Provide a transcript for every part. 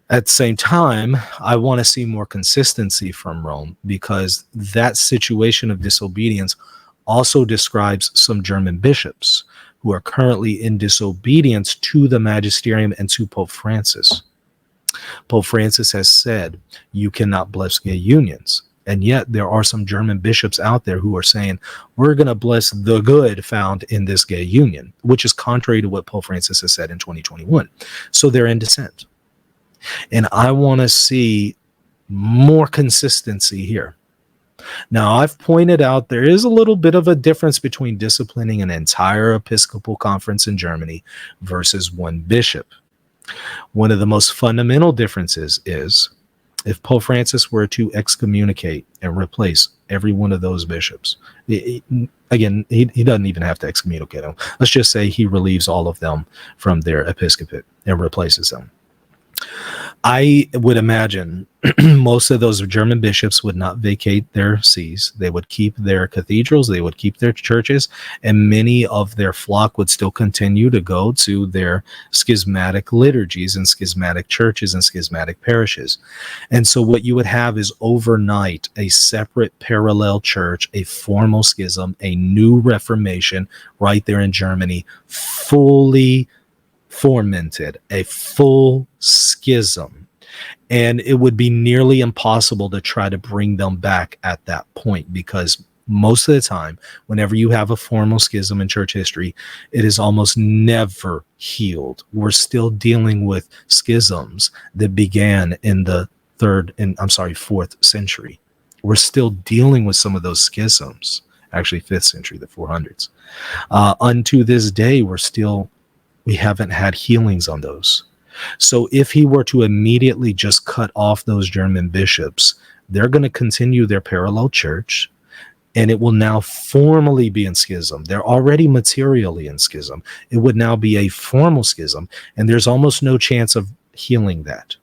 At the same time, I want to see more consistency from Rome, because that situation of disobedience also describes some German bishops who are currently in disobedience to the magisterium and to Pope Francis. Pope Francis has said you cannot bless gay unions. And yet there are some German bishops out there who are saying, we're going to bless the good found in this gay union, which is contrary to what Pope Francis has said in 2021. So they're in dissent. And I want to see more consistency here. Now, I've pointed out there is a little bit of a difference between disciplining an entire Episcopal conference in Germany versus one bishop. One of the most fundamental differences is if Pope Francis were to excommunicate and replace every one of those bishops, he doesn't even have to excommunicate them. Let's just say he relieves all of them from their episcopate and replaces them. I would imagine most of those German bishops would not vacate their sees. They would keep their cathedrals, they would keep their churches, and many of their flock would still continue to go to their schismatic liturgies and schismatic churches and schismatic parishes. And so what you would have is overnight a separate parallel church, a formal schism, a new Reformation right there in Germany, fully fomented, a full schism. And it would be nearly impossible to try to bring them back at that point, because most of the time, whenever you have a formal schism in church history, it is almost never healed. We're still dealing with schisms that began in the 4th century. We're still dealing with some of those schisms, actually 5th century, the 400s. Unto this day, we haven't had healings on those. So if he were to immediately just cut off those German bishops, they're going to continue their parallel church, and it will now formally be in schism. They're already materially in schism. It would now be a formal schism, and there's almost no chance of healing that.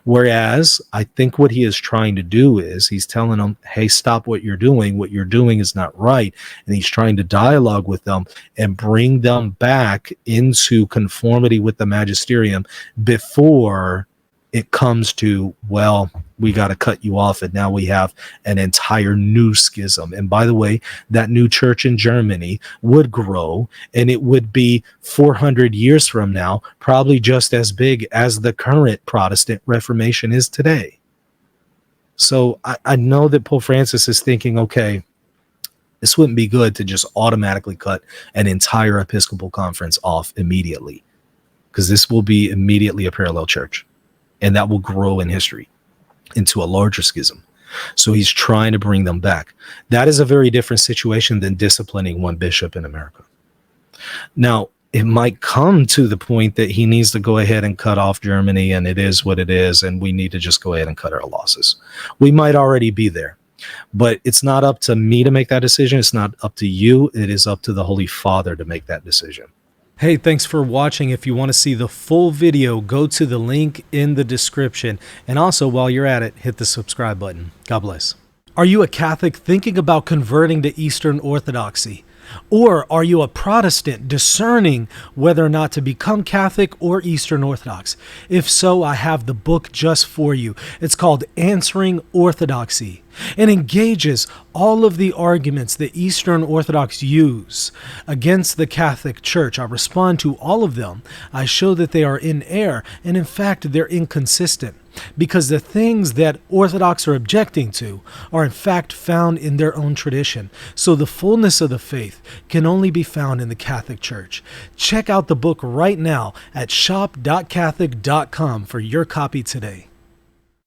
Whereas I think what he is trying to do is he's telling them, hey, stop what you're doing. What you're doing is not right. And he's trying to dialogue with them and bring them back into conformity with the magisterium before it comes to, well, we got to cut you off. And now we have an entire new schism. And by the way, that new church in Germany would grow, and it would be 400 years from now, probably just as big as the current Protestant Reformation is today. So I know that Pope Francis is thinking, okay, this wouldn't be good to just automatically cut an entire Episcopal conference off immediately, because this will be immediately a parallel church. And that will grow in history into a larger schism. So he's trying to bring them back. That is a very different situation than disciplining one bishop in America. Now, it might come to the point that he needs to go ahead and cut off Germany, and it is what it is, and we need to just go ahead and cut our losses. We might already be there, but it's not up to me to make that decision. It's not up to you. It is up to the Holy Father to make that decision. Hey, thanks for watching. If you want to see the full video, go to the link in the description. And also, while you're at it, hit the subscribe button. God bless. Are you a Catholic thinking about converting to Eastern Orthodoxy? Or are you a Protestant discerning whether or not to become Catholic or Eastern Orthodox? If so, I have the book just for you. It's called Answering Orthodoxy, and engages all of the arguments that Eastern Orthodox use against the Catholic Church. I respond to all of them. I show that they are in error, and in fact, they're inconsistent, because the things that Orthodox are objecting to are in fact found in their own tradition. So the fullness of the faith can only be found in the Catholic Church. Check out the book right now at shop.catholic.com for your copy today.